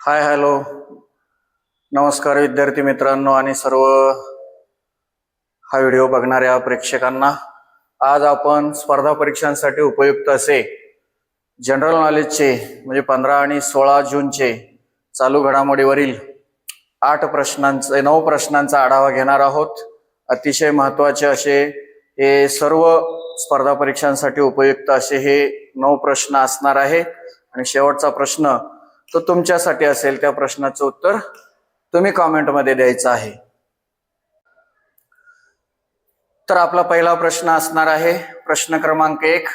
Hi hello नमस्कार विद्यार्थी मित्रांनो आणि सर्व हा व्हिडिओ बघणाऱ्या प्रेक्षकांना। आज आपण स्पर्धा परीक्षांसाठी उपयुक्त असे जनरल नॉलेजचे म्हणजे 15 आणि 16 जूनचे चालू घडामोडीवरील 9 प्रश्नांचा आढावा घेणार आहोत। अतिशय महत्त्वाचे असे हे सर्व स्पर्धा परीक्षांसाठी उपयुक्त असे हे 9 प्रश्न असणार आहे आणि शेवटचा प्रश्न तो तुमच्यासाठी असेल। त्या प्रश्नाचं उत्तर तुम्ही कमेंटमध्ये द्यायचं आहे। तर आपला पहिला प्रश्न असणार आहे प्रश्न क्रमांक 1,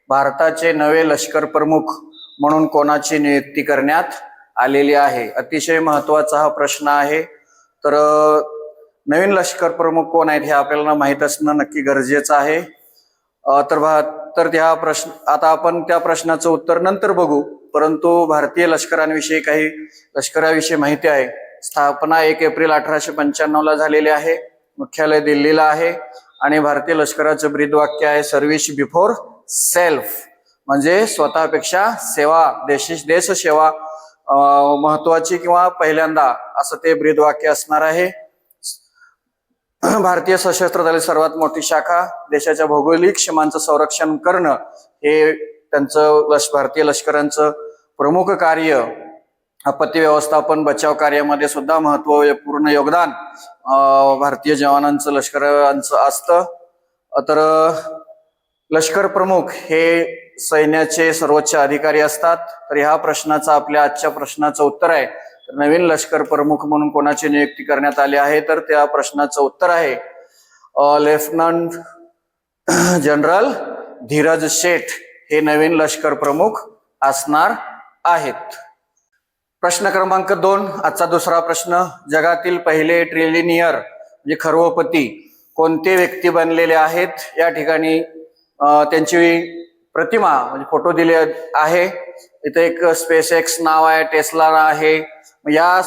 भारताचे नवे लष्कर प्रमुख म्हणून कोणाची नियुक्ती करण्यात आलेली आहे। अतिशय महत्त्वाचा हा प्रश्न आहे। तर नवीन लष्कर प्रमुख कोण आहेत हे आपल्याला माहित असणं नक्की गरजेचं आहे। तर त्या प्रश्न आता आपण त्या प्रश्नाचं उत्तर नंतर बघू, परंतु भारतीय लष्कराविषयी काही लष्कराविषयी माहिती आहे। स्थापना 1 एप्रिल 1895 ला झालेली आहे। मुख्यालय दिल्लीला आहे आणि भारतीय लष्कराचं ब्रीदवाक्य आहे सर्व्हिस बिफोर सेल्फ, म्हणजे स्वतःपेक्षा सेवा, देश सेवा महत्वाची किंवा पहिल्यांदा असं ते ब्रीदवाक्य असणार आहे। भारतीय सशस्त्र दल सर्वात मोठी शाखा, देशाच्या भौगोलिक सीमांचं संरक्षण करणं हे त्यांचं भारतीय लष्कराचं प्रमुख कार्य। आपत्ती व्यवस्थापन बचाव कार्यामध्ये सुद्धा महत्त्वपूर्ण योगदान भारतीय जवानांचं लष्कराचं असतं। तर लष्कर प्रमुख हे सैन्याचे सर्वोच्च अधिकारी असतात। तर ह्या प्रश्नाचं आपल्या आजच्या प्रश्नाचं उत्तर आहे नवीन लष्कर प्रमुख म्हणून कोणाची नियुक्ती करण्यात आली आहे। तर त्या प्रश्नाचं उत्तर आहे लेफ्टनंट जनरल धीरज शेठ हे नवीन लष्कर प्रमुख असणार आहेत। प्रश्न क्रमांक 2, आजचा दुसरा प्रश्न, जगातील पहिले ट्रिलिनियर म्हणजे खरवपती कोणते व्यक्ती बनलेले आहेत। या ठिकाणी त्यांची प्रतिमा म्हणजे फोटो दिले आहे। इथे एक स्पेस एक्स नाव आहे, टेस्ला आहे। या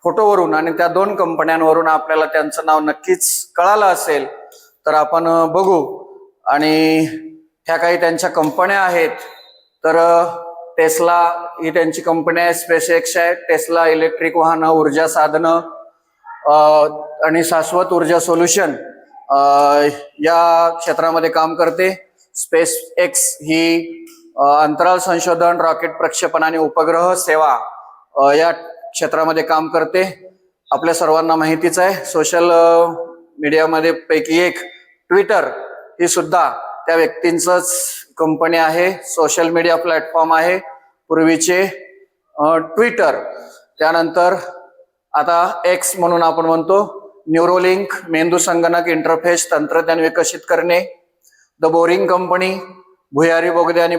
फोटोवरून आणि त्या 2 कंपन्यांवरून आपल्याला त्यांचं नाव नक्कीच कळालं असेल। तर आपण बघू आणि ह्या काही त्यांच्या कंपन्या आहेत। तर टेस्ला ही त्यांची कंपनी आहे, स्पेस एक्स आहे, टेस्ला इलेक्ट्रिक वाहनं, ऊर्जा साधनं आणि शाश्वत ऊर्जा सोल्युशन या क्षेत्रामध्ये काम करते। स्पेस एक्स ही अंतराळ संशोधन, रॉकेट प्रक्षेपण आणि उपग्रह सेवा या क्षेत्रामध्ये काम करते। आपल्या सर्वांना माहितीच आहे सोशल मीडियामध्ये पैकी एक ट्विटर ही सुद्धा त्या व्यक्तींचंच कंपनी आहे, सोशल मीडिया प्लॅटफॉर्म आहे पूर्वीचे ट्विटर। त्यानंतर आता एक्स म्हणून आपण म्हणतो, न्यूरोलिंक मेंदू संगणक इंटरफेस तंत्रज्ञान विकसित करणे, द बोरिंग कंपनी भुयारी बोगदे आणि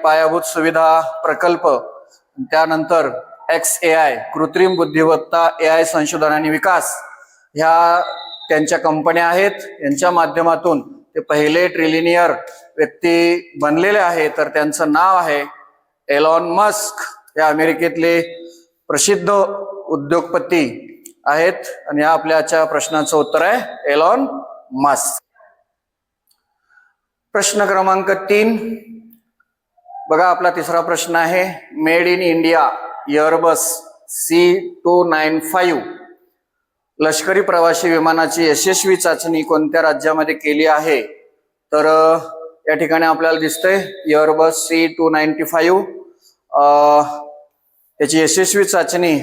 पायाभूत सुविधा प्रकल्प, त्यानंतर XAI कृत्रिम बुद्धिमत्ता AI संशोधन आणि विकास ह्या त्यांच्या कंपन्या आहेत। यांच्या माध्यमातून ते पहिले ट्रिलिनियर व्यक्ती बनलेले आहे। तर त्यांचं नाव आहे एलॉन मस्क, हे अमेरिकेतले प्रसिद्ध उद्योगपती आहेत आणि या आपल्या आजच्या प्रश्नाचं उत्तर आहे एलॉन मस्क। प्रश्न क्रमांक 3 बघा, आपला तिसरा प्रश्न आहे made in India Airbus C295 लष्करी प्रवासी विमानाची यशस्वी चाचणी कोणत्या राज्यामध्ये केली आहे। तर या ठिकाणी आपल्याला दिसतंय एअरबस C295 त्याची यशस्वी चाचणी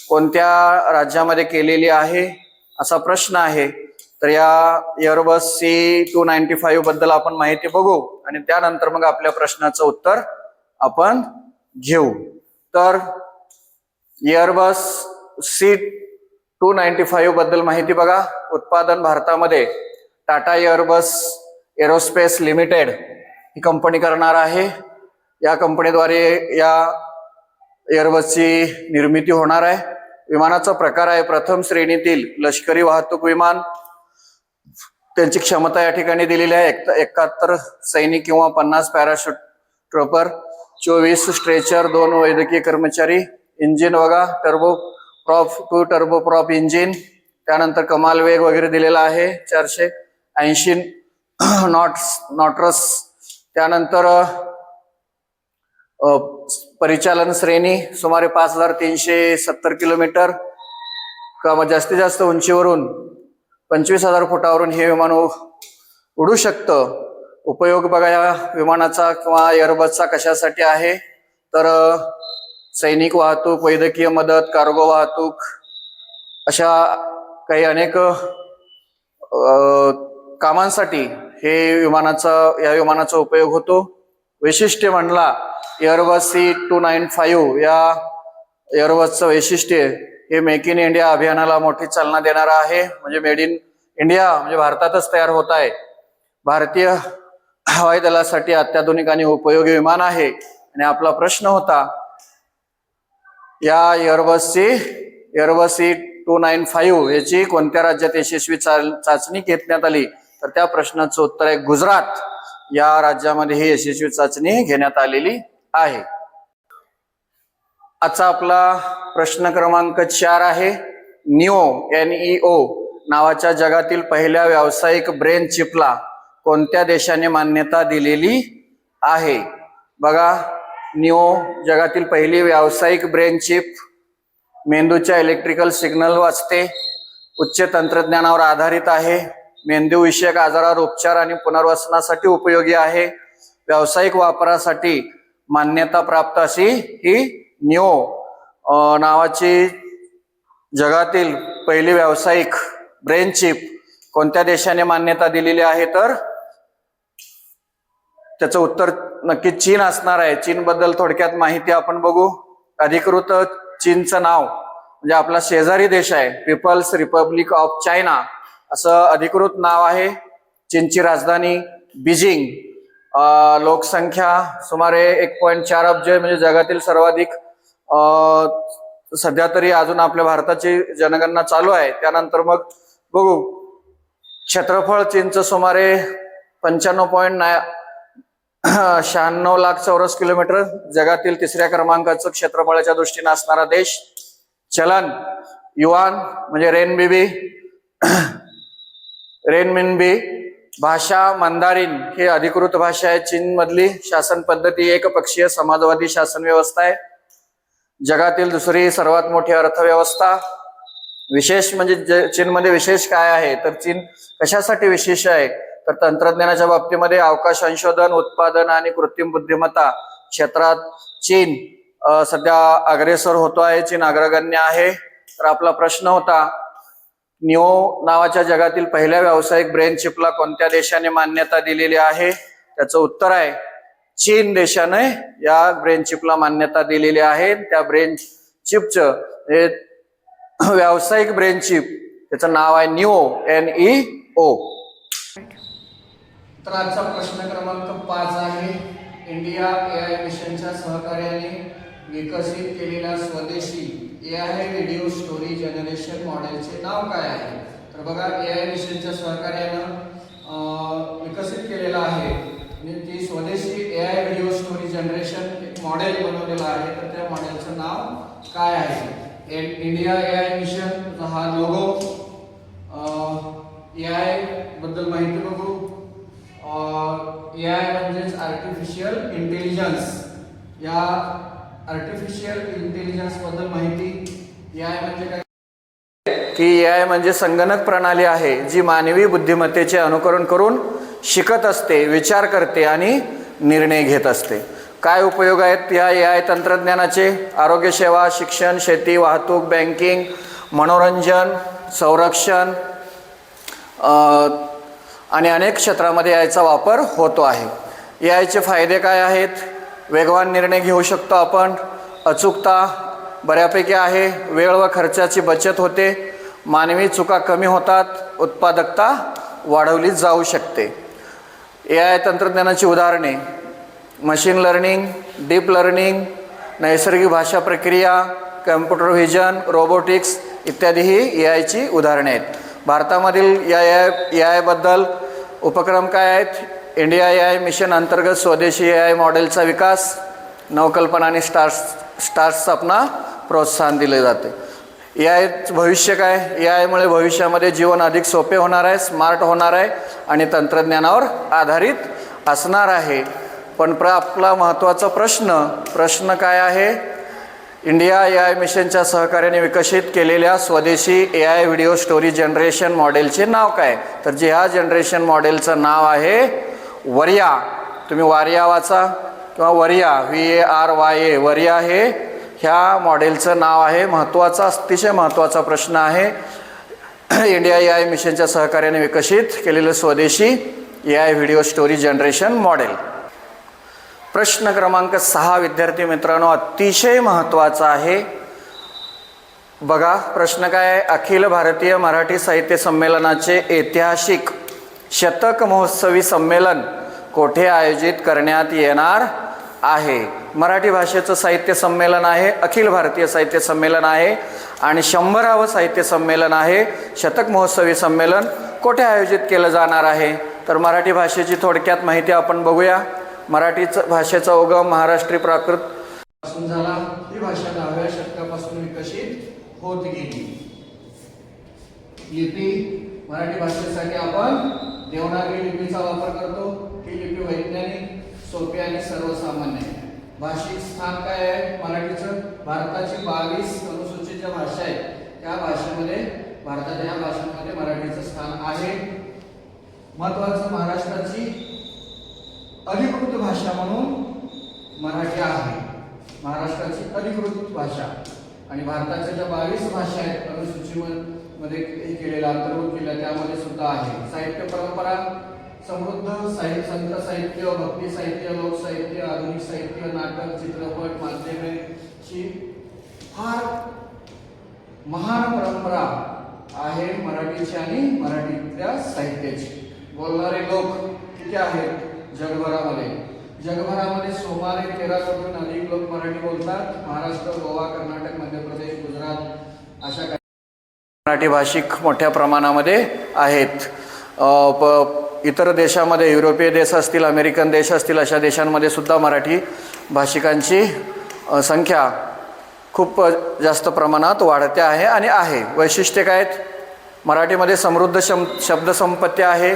कोणत्या राज्यामध्ये केलेली आहे असा प्रश्न आहे। तर या एअरबस C295 बद्दल आपण माहिती बघू आणि त्यानंतर मग आपल्या प्रश्नाचं उत्तर आपण घेऊ। तर एअरबस C295 बद्दल माहिती बघा, उत्पादन भारतामध्ये टाटा एअरबस एरोस्पेस लिमिटेड ही कंपनी करणार आहे। या कंपनीद्वारे या एअरबसची निर्मिती होणार आहे। विमानाचा प्रकार आहे प्रथम श्रेणीतील लष्करी वाहतूक विमान। त्यांची क्षमता या ठिकाणी दिलेली आहे 71 सैनिक किंवा 50 पॅराशूट ट्रॉपर, 24 स्ट्रेचर, 2 वैद्यकीय कर्मचारी। इंजिन बघा टू टर्बो प्रॉप इंजिन, त्यानंतर कमाल वेग वगैरे दिलेला आहे 480 नॉट्स। त्यानंतर परिचालन श्रेणी सुमारे 5370 किलोमीटर किंवा जास्तीत जास्त उंचीवरून 25,000 फुटावरून हे विमान उडू शकतं. उपयोग बघा या विमानाचा किंवा एअरबसचा कशासाठी आहे तर सैनिक वाहतूक, वैद्यकीय मदत, कार्गो वाहतूक अशा काही अनेक कामांसाठी या विमानाचा उपयोग होतो. वैशिष्ट्य म्हणला एअरबस C295 या एअरबसचं वैशिष्ट्य हे मेक इन इंडिया अभियानाला मोठी चालना देणारा आहे. म्हणजे मेड इन इंडिया म्हणजे भारतातच तयार होत आहे. भारतीय हवाई दलासाठी अत्याधुनिक आणि उपयोगी विमान आहे. आणि आपला प्रश्न होता या एअरबस C295 याची कोणत्या राज्यात यशस्वी चाचणी घेण्यात आली तर त्या प्रश्नाचं उत्तर आहे गुजरात या राज्यामध्ये ही यशस्वी चाचणी घेण्यात आलेली आहे. आजचा आपला प्रश्न क्रमांक 4 आहे. NEO नावाच्या जगातील पहिल्या व्यावसायिक ब्रेन चिपला कोणत्या देशाने मान्यता दिलेली आहे? बघा, NEO जगातील पहिली व्यावसायिक ब्रेन चिप मेंदूच्या इलेक्ट्रिकल सिग्नल वाचते, उच्च तंत्रज्ञानावर आधारित आहे, मेंदू विषयक आजारावर उपचार आणि पुनर्वसनासाठी उपयोगी आहे, व्यावसायिक वापरासाठी मान्यता प्राप्त अशी ही NEO नावाची जगातील पहिली व्यावसायिक ब्रेन चिप कोणत्या देशाने मान्यता दिलेली आहे तर त्याचं उत्तर नक्की चीन असणार आहे. चीन बद्दल थोडक्यात माहिती आपण बघू. अधिकृत चीनचं नाव म्हणजे आपला शेजारी देश आहे, पीपल्स रिपब्लिक ऑफ चायना असं अधिकृत नाव आहे. चीनची राजधानी बीजिंग. लोकसंख्या सुमारे 1.4 अब्ज म्हणजे जगातील सर्वाधिक. सध्या तरी अजून आपल्या भारताची जनगणना चालू आहे, त्यानंतर मग बघू. क्षेत्रफळ चीनचं सुमारे 95.96 लाख चौरस किलोमीटर. जगातील 3ऱ्या क्रमांकाचं क्षेत्रफळाच्या दृष्टीने असणारा देश. चलन युआन म्हणजे रेनमिनबी. भाषा मंदारिन ही अधिकृत भाषा आहे चीन मधली. शासन पद्धती एकपक्षीय समाजवादी शासन व्यवस्था आहे. जगातील 2री सर्वात मोठी अर्थव्यवस्था. विशेष म्हणजे चीनमध्ये विशेष काय आहे तर चीन कशासाठी विशेष आहे तर तंत्रज्ञानाच्या बाबतीमध्ये अवकाश संशोधन, उत्पादन आणि कृत्रिम बुद्धिमत्ता क्षेत्रात चीन सध्या अग्रेसर होतो आहे. चीन अग्रगण्य आहे. तर आपला प्रश्न होता NEO नावाच्या जगातील पहिल्या व्यावसायिक ब्रेन चिपला कोणत्या देशाने मान्यता दिलेली आहे? त्याचं उत्तर आहे चीन देशाने या ब्रेन चिपला मान्यता दिलेली आहे. त्या ब्रेन चिपचं हे व्यावसायिक ब्रेन चिप त्याचं नाव आहे NEO. तर आजचा प्रश्न क्रमांक 5 आहे. इंडिया AI मिशनच्या सहकार्याने विकसित केलेल्या स्वदेशी AI व्हिडिओ स्टोरी जनरेशन मॉडेलचे नाव काय आहे? तर बघा, AI मिशनच्या सहकार्यानं विकसित केलेलं आहे आणि ती स्वदेशी AI व्हिडिओ स्टोरी जनरेशन एक मॉडेल बनवलेलं आहे. तर त्या मॉडेलचं नाव काय आहे? इंडिया AI मिशन हा लोगो. AI बद्दल माहिती बघू. AI म्हणजेच आर्टिफिशियल इंटेलिजन्स. या आर्टिफिशियल इंटेलिजन्स बद्दल माहिती. AI म्हणजे काय की AI म्हणजे संगणक प्रणाली आहे जी मानवी बुद्धिमत्तेचे अनुकरण करून शिकत असते, विचार करते आणि निर्णय घेत असते. काय उपयोग आहेत या AI तंत्रज्ञानाचे? आरोग्य सेवा, शिक्षण, शेती, वाहतूक, बँकिंग, मनोरंजन, संरक्षण आणि अनेक क्षेत्रामध्ये याचा वापर होतो आहे. AIचे फायदे काय आहेत? वेगवान निर्णय घेऊ शकतो आपण, अचूकता बऱ्यापैकी आहे, वेळ व खर्चाची बचत होते, मानवी चुका कमी होतात, उत्पादकता वाढवली जाऊ शकते. AI तंत्रज्ञानाची उदाहरणे मशीन लर्निंग, डीप लर्निंग, नैसर्गिक भाषा प्रक्रिया, कम्प्युटर व्हिजन, रोबोटिक्स इत्यादी ही AIची उदाहरणे आहेत. भारतामधील AI बद्दल उपक्रम काय आहेत? इंडिया AI मिशन अंतर्गत स्वदेशी AI मॉडेलचा विकास, नवकल्पना आणि स्टार्टअप्सना प्रोत्साहन दिले जाते. AI भविष्य काय? AIमुळे भविष्यामध्ये जीवन अधिक सोपे होणार आहे, स्मार्ट होणार आहे आणि तंत्रज्ञानावर आधारित असणार आहे. पण आपला महत्त्वाचा प्रश्न काय आहे? इंडिया AI मिशनच्या सहकार्याने विकसित केलेल्या स्वदेशी AI व्हिडिओ स्टोरी जनरेशन मॉडेलचे नाव काय? तर जे ह्या जनरेशन मॉडेलचं नाव आहे वर्या. तुम्ही वार्या वाचा किंवा वर्या, VARYA, वर्या हे ह्या मॉडेलचं नाव आहे. अतिशय महत्त्वाचा प्रश्न आहे. इंडिया AI मिशनच्या सहकार्याने विकसित केलेलं स्वदेशी AI video story generation model. प्रश्न क्रमांक 6 विद्यार्थी मित्रांनो अतिशय महत्त्वाचा आहे. बघा प्रश्न काय आहे? अखिल भारतीय मराठी साहित्य संमेलनाचे ऐतिहासिक शतक महोत्सवी संमेलन कोठे आयोजित करण्यात येणार आहे? मराठी भाषेचं साहित्य संमेलन आहे, अखिल भारतीय साहित्य संमेलन आहे आणि 100वे साहित्य संमेलन आहे. शतक महोत्सवी संमेलन कोठे आयोजित केलं जाणार आहे? तर मराठी भाषेची थोडक्यात माहिती आपण बघूया. मराठीचं भाषेचा उगम महाराष्ट्री प्राकृत पासून झाला. ही भाषा 10व्या शतकापासून विकसित होत गेली. लिपी मराठी भाषेसाठी आपण देवनागरी लिपीचा वापर करतो. ही लिपी वैज्ञानिक, सोपी आणि सर्वसामान्य आहे. भाषिक स्थान काय आहे मराठीचं? भारताची 22 अनुसूचित ज्या भाषा आहेत त्या भाषेमध्ये, भारताच्या ह्या भाषांमध्ये मराठीचं स्थान आहे. महत्त्वाचं महाराष्ट्राची अधिकृत भाषा म्हणून मराठी आहे. महाराष्ट्राची अधिकृत भाषा आणि भारताच्या ज्या 22 भाषा आहेत अनुसूचीमध्ये हे केलेला अंतर्भूत केला त्यामध्ये सुद्धा आहे. साहित्य परंपरा समृद्ध, संत साहित्य, भक्ती साहित्य, लोकसाहित्य, आधुनिक साहित्य, नाटक, चित्रपट माध्यमाची फार महान परंपरा आहे मराठीची आणि मराठीतल्या साहित्याची. बोलणारे लोक किती आहेत जगभरामध्ये सुमारे 13 कोटीहून अधिक लोक मराठी बोलतात. महाराष्ट्र, गोवा, कर्नाटक, मध्य प्रदेश, गुजरात अशा काही मराठी भाषिक मोठ्या प्रमाणामध्ये आहेत. इतर देशामध्ये, युरोपीय देश असतील, अमेरिकन देश असतील, अशा देशांमध्ये सुद्धा मराठी भाषिकांची संख्या खूप जास्त प्रमाणात वाढते आहे आणि आहे. वैशिष्ट्ये काय आहेत? मराठीमध्ये समृद्ध शब्दसंपत्ती आहे.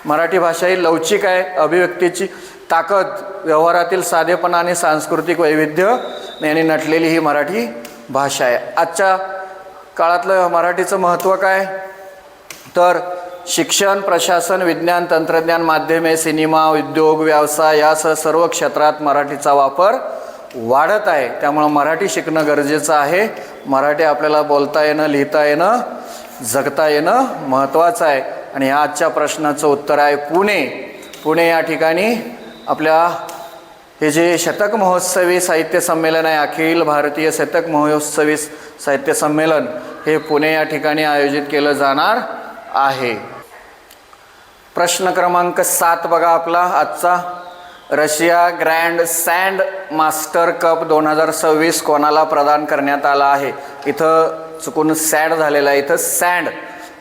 मराठी भाषा ही लवचिक आहे. अभिव्यक्तीची ताकद, व्यवहारातील साधेपणा आणि सांस्कृतिक वैविध्य यांनी नटलेली ही मराठी भाषा आहे. आजच्या काळातलं मराठीचं महत्त्व काय? तर शिक्षण, प्रशासन, विज्ञान, तंत्रज्ञान, माध्यमे, सिनेमा, उद्योग, व्यवसाय यासह सर्व क्षेत्रात मराठीचा वापर वाढत आहे. त्यामुळं मराठी शिकणं गरजेचं आहे. मराठी आपल्याला बोलता येणं, लिहिता येणं, जगता येणं महत्त्वाचं आहे. आणि ह्या आजच्या प्रश्नाचं उत्तर आहे पुणे या ठिकाणी आपल्या हे जे शतक महोत्सवी साहित्य संमेलन आहे, अखिल भारतीय शतक महोत्सवी साहित्य संमेलन हे पुणे या ठिकाणी आयोजित केलं जाणार आहे. प्रश्न क्रमांक 7 बघा आपला आजचा. Russia grand sand master cup 2026 कोणाला प्रदान करण्यात आला आहे? इथं चुकून सॅड झालेला आहे, इथं सँड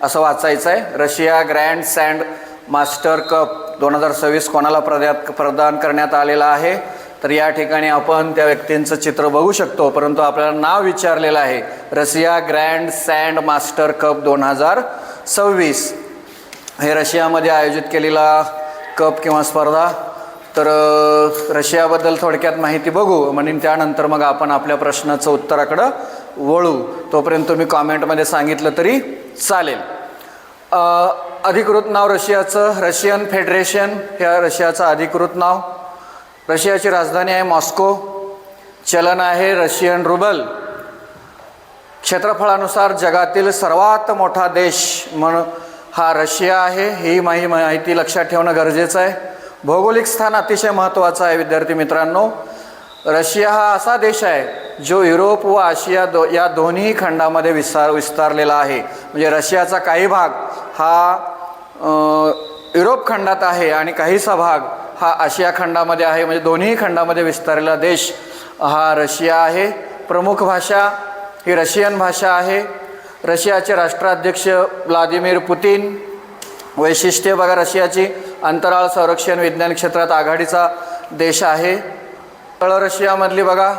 असं वाचायचं आहे. Russia grand sand master cup 2026 कोणाला प्रदान करण्यात आलेला आहे? तर या ठिकाणी आपण त्या व्यक्तींचं चित्र बघू शकतो, परंतु आपल्याला नाव विचारलेलं आहे. Russia grand sand master cup 2026 हे रशियामध्ये आयोजित केलेला कप किंवा स्पर्धा. तर रशियाबद्दल थोडक्यात माहिती बघू म्हणून त्यानंतर मग आपण आपल्या प्रश्नाचं उत्तराकडं वळू. तोपर्यंत तुम्ही कॉमेंटमध्ये सांगितलं तरी चालेल. अधिकृत नाव रशियाचं रशियन फेडरेशन हे रशियाचं अधिकृत नाव. रशियाची राजधानी आहे मॉस्को. चलन आहे रशियन रुबल. क्षेत्रफळानुसार जगातील सर्वात मोठा देश म्हणून हा रशिया आहे. ही माहिती लक्षात ठेवणं गरजेचं आहे. भौगोलिक स्थान अतिशय महत्त्वाचं आहे विद्यार्थी मित्रांनो. रशिया हा असा देश आहे जो युरोप व आशिया या दोन्ही खंडामध्ये विस्तारलेला आहे. म्हणजे रशियाचा काही भाग हा युरोप खंडात आहे आणि काहीसा भाग हा आशिया खंडामध्ये आहे. म्हणजे दोन्ही खंडामध्ये विस्तारलेला देश हा रशिया आहे. प्रमुख भाषा ही रशियन भाषा आहे. रशियाचे राष्ट्राध्यक्ष व्लादिमीर पुतिन. वैशिष्ट्ये बघा रशियाची, अंतराळ संरक्षण विज्ञान क्षेत्रात आघाडीचा देश आहे. तळ रशियामधली बघा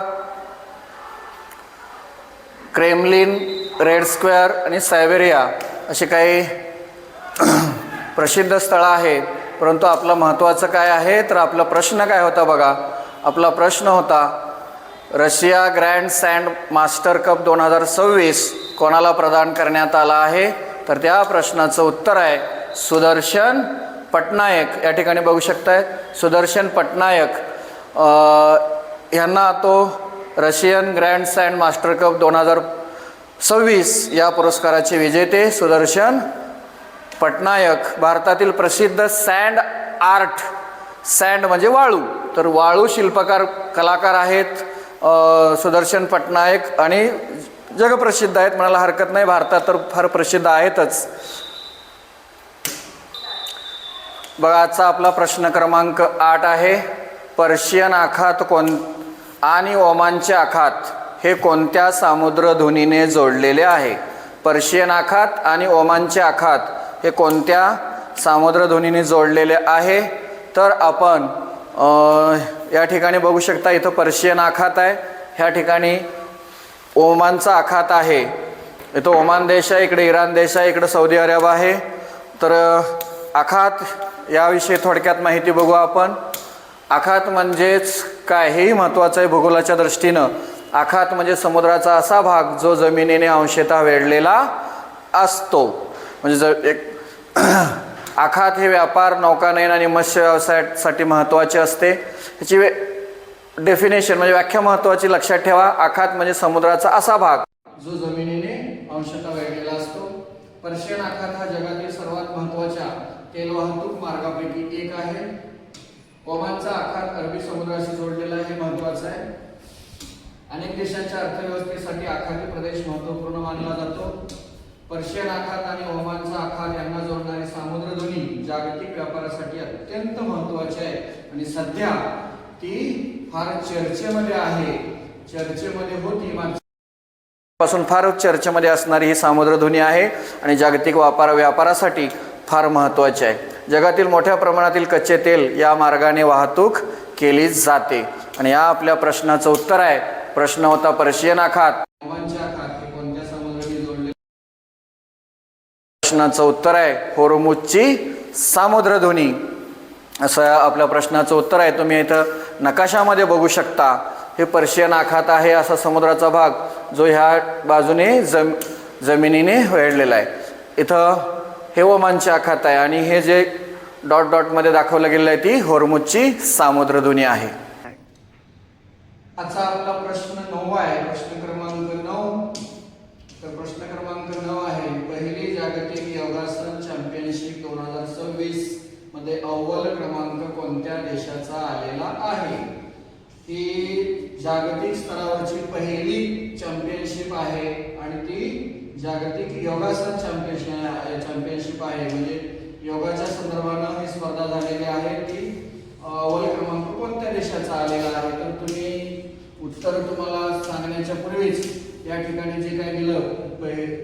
क्रेमलिन, रेड स्क्वेअर आणि सायबेरिया अशी काही प्रसिद्ध स्थळं आहेत. परंतु आपलं महत्त्वाचं काय आहे तर आपला प्रश्न काय होता बघा. आपला प्रश्न होता Russia grand sand master cup 2026 कोणाला प्रदान करण्यात आला आहे. तर त्या प्रश्नाचं उत्तर आहे सुदर्शन पटनायक. या ठिकाणी बघू शकताय सुदर्शन पटनायक यांना तो Russian grand sand master cup 2026 या पुरस्काराचे विजेते सुदर्शन पटनायक भारतातील प्रसिद्ध सँड आर्ट, सँड म्हणजे वाळू, तर वाळू शिल्पकार कलाकार आहेत सुदर्शन पटनायक आणि जगप्रसिद्ध आहेत म्हणायला हरकत नाही. भारतात तर फार प्रसिद्ध आहेतच. बघा आजचा आपला प्रश्न क्रमांक 8 आहे. पर्शियन आखात आणि ओमानचे आखात हे कोणत्या सामुद्रधुनीने जोडलेले आहे. पर्शियन आखात आणि ओमानचे आखात हे कोणत्या सामुद्रधुनीने जोडलेले आहे. तर आपण या ठिकाणी बघू शकता इथं पर्शियन आखात आहे, ह्या ठिकाणी ओमानचा आखात आहे. इथं ओमान देश आहे, इकडे इराण देश आहे, इकडे सौदी अरेब आहे. तर आखात याविषयी थोडक्यात माहिती बघू आपण. आखात म्हणजेच काय हेही महत्त्वाचं आहे भूगोलाच्या दृष्टीनं. आखात म्हणजे समुद्राचा असा भाग जो जमिनीने अंशतः वेढलेला असतो. म्हणजे एक आखात हे व्यापार, नौकानयन आणि मत्स्य व्यवसायासाठी महत्त्वाचे असते. ह्याची डेफिनेशन म्हणजे व्याख्या महत्त्वाची लक्षात ठेवा. आखात म्हणजे समुद्राचा असा भाग जो जमिनीने अंशतः वेढलेला असतो. पर्शियन आखात हा जगातील सर्वात महत्त्वाच्या तेल वाहतूक मार्गापैकी एक आहे. ओमानचा आखात अरबी समुद्राशी जोडलेला आहे, महत्त्वाचा आहे. अनेक देशांच्या अर्थव्यवस्थेसाठी आखाती प्रदेश महत्त्वपूर्ण मानला जातो. पर्शियन आखात आणि ओमानचा आखात यांना जोडणारी सामुद्रधुनी जागतिक व्यापारासाठी अत्यंत महत्त्वाची आहे आणि सध्या ती फार चर्चेमध्ये आहे. चर्चेमध्ये होती पासून फार चर्चेमध्ये असणारी ही सामुद्रधुनी आहे आणि जागतिक व्यापारासाठी फार महत्त्वाची आहे. जगातील मोठ्या प्रमाणातील कच्चे तेल या मार्गाने वाहतूक केली जाते. आणि या आपल्या प्रश्नाचं उत्तर आहे. प्रश्न होता पर्शियन आखात, ओमानचे आखात हे कोणत्या सामुद्राने जोडले. प्रश्नाचं उत्तर आहे होर्मुझची सामुद्रधुनी असं आपल्या प्रश्नाचं उत्तर आहे. तुम्ही इथं नकाशामध्ये बघू शकता हे पर्शियन आखात आहे असा समुद्राचा भाग जो ह्या बाजूने जमिनीने वेढलेला आहे. इथं हे ओमानचे आखात आहे आणि हे जे डॉट डॉटमध्ये दाखवलं गेलं आहे ती होर्मुझची सामुद्रधुनी आहे. आजचा आपला प्रश्न 9 आहे. प्रश्न क्रमांक 9. तर प्रश्न क्रमांक 9 आहे पहिली जागतिक योगासन चॅम्पियनशिप 2026 मध्ये अव्वल क्रमांक कोणत्या देशाचा आलेला आहे. ही जागतिक स्तरावरची पहिली चॅम्पियनशिप आहे आणि ती जागतिक योगासन चॅम्पियनशिप आहे. म्हणजे योगाच्या संदर्भानं ही स्पर्धा झालेली आहे. ती अव्वल क्रमांक कोणत्या देशाचा आलेला आहे. तर तुम्ही उत्तर तुम्हाला सांगण्याच्या पूर्वीच या ठिकाणी जे काय दिलं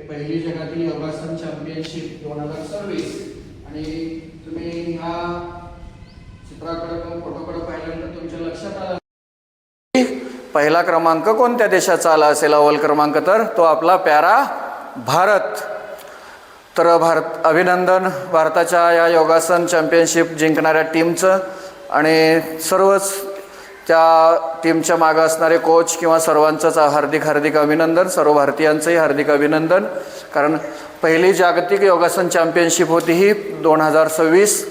पहिली जगातील योगासन चॅम्पियनशिप 2026 आणि तुम्ही ह्या चित्राकडे फोटोकडे पाहिल्यानंतर तुमच्या लक्षात आलं पहिला क्रमांक कोणत्या देशाचा आला असेल अव्वल क्रमांक. तर तो आपला प्यारा भारत. तर अभिनंदन भारताच्या या योगासन चॅम्पियनशिप जिंकणाऱ्या टीमचं आणि सर्वच त्या टीमच्या मागं असणारे कोच किंवा सर्वांचंच हार्दिक अभिनंदन. सर्व भारतीयांचंही हार्दिक अभिनंदन. कारण पहिली जागतिक योगासन चॅम्पियनशिप होती ही 2026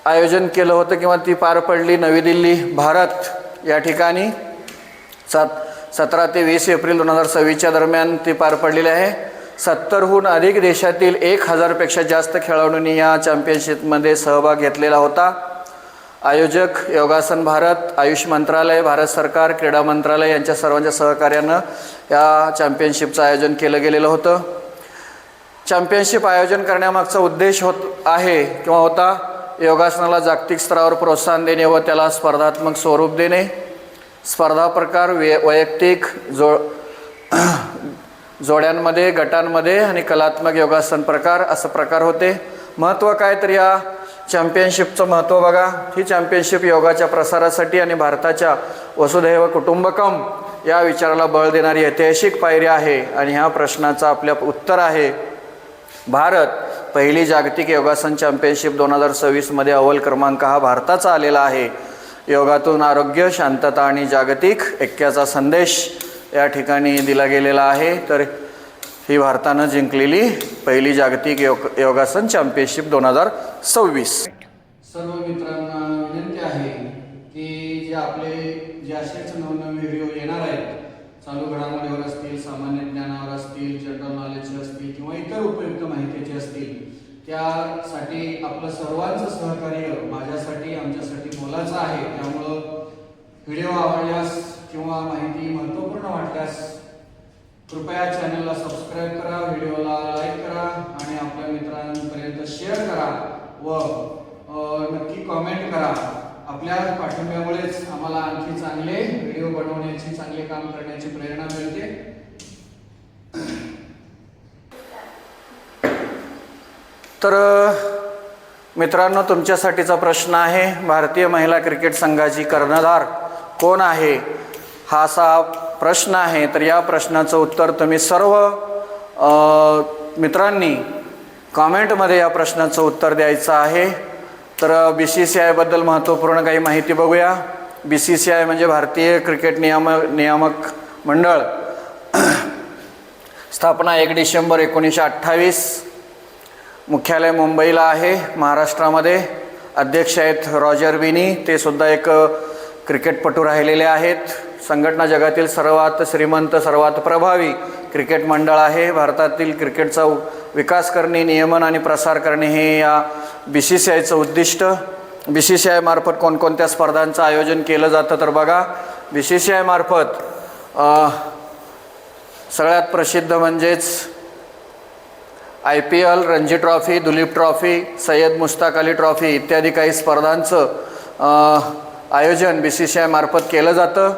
आयोजन केलं होतं किंवा ती पार पडली नवी दिल्ली भारत या ठिकाणी 17 ते 20 एप्रिल 2026 दरम्यान ती पार पडलेली आहे. 70हून अधिक देशातील 1000पेक्षा जास्त खेळाडूंनी या चॅम्पियनशिपमध्ये सहभाग घेतलेला होता. आयोजक योगासन भारत, आयुष मंत्रालय, भारत सरकार, क्रीडा मंत्रालय यांच्या सर्वांच्या सहकार्यानं या चॅम्पियनशिपचं आयोजन केलं गेलेलं होतं. चॅम्पियनशिप आयोजन करण्यामागचा उद्देश होता योगासनाला जागतिक स्तरावर प्रोत्साहन देणे व त्याला स्पर्धात्मक स्वरूप देणे. स्पर्धा प्रकार वैयक्तिक जोड्यांमध्ये, गटांमध्ये आणि कलात्मक योगासन प्रकार असं प्रकार होते. महत्त्व काय तर या चॅम्पियनशिपचं महत्त्व बघा. ही चॅम्पियनशिप योगाच्या प्रसारासाठी आणि भारताच्या वसुधैव कुटुंबकम या विचाराला बळ देणारी ऐतिहासिक पायरी आहे. आणि ह्या प्रश्नाचं आपल्या उत्तर आहे भारत पहिली जागतिक योगासन चॅम्पियनशिप 2026 मध्ये अव्वल क्रमांक हा भारताचा आलेला आहे. योगातून आरोग्य, शांतता आणि जागतिक ऐक्याचा संदेश या ठिकाणी दिला गेलेला आहे. तर ही भारतानं जिंकलेली पहिली जागतिक योगासन चॅम्पियनशिप 2026. सर्व मित्रांना विनंती आहे की जे असेच नवनवीन व्हिडिओ येणार आहेत, चालू घडामोडीवर असतील, सामान्य ज्ञानावर असतील, जनरल नॉलेजचे असतील किंवा इतर उपयुक्त माहितीचे असतील, त्यासाठी आपलं सर्वांचं सहकार्य माझ्यासाठी, आमच्यासाठी मोलाचं आहे. त्यामुळं व्हिडिओ आवडल्यास किंवा माहिती महत्त्वपूर्ण वाटल्यास कृपया चॅनलला सबस्क्राईब करा, व्हिडिओला लाईक करा आणि आपल्या मित्रांपर्यंत शेअर करा व नक्की कॉमेंट करा. आपल्या पाठिंब्यामुळेच आम्हाला आणखी चांगले व्हिडिओ बनवण्याची, चांगले काम करण्याची प्रेरणा मिळते. तर मित्रांनो, तुमच्यासाठीचा प्रश्न आहे, भारतीय महिला क्रिकेट संघाची कर्णधार कोण आहे? हा असा प्रश्न आहे. तर या प्रश्नाचं उत्तर तुम्ही सर्व मित्रांनी कॉमेंटमध्ये या प्रश्नाचं उत्तर द्यायचं आहे. तर BCCI बद्दल महत्त्वपूर्ण काही माहिती बघूया. BCCI म्हणजे भारतीय क्रिकेट नियामक मंडळ. स्थापना 1 डिसेंबर 1928. मुख्यालय मुंबईला आहे, महाराष्ट्रामध्ये. अध्यक्ष आहेत रॉजर बिनी, ते सुद्धा एक क्रिकेटपटू राहिलेले आहेत. संघटना जगातील सर्वात श्रीमंत, सर्वात प्रभावी क्रिकेट मंडळ आहे. भारतातील क्रिकेटचा विकास करणे, नियमन आणि प्रसार करणे हे या BCCIचं उद्दिष्ट. BCCI मार्फत कोणकोणत्या स्पर्धांचं आयोजन केलं जातं तर बघा, BCCI मार्फत सगळ्यात प्रसिद्ध म्हणजेच IPL, Ranji trophy, Duleep trophy, Syed Mushtaq Ali trophy इत्यादी काही स्पर्धांचं आयोजन BCCI मार्फत केलं जातं.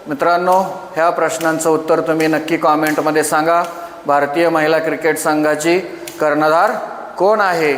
मित्रांनो, ह्या प्रश्नांचं उत्तर तुम्ही नक्की कॉमेंटमध्ये सांगा. भारतीय महिला क्रिकेट संघाची कर्णधार कोण आहे?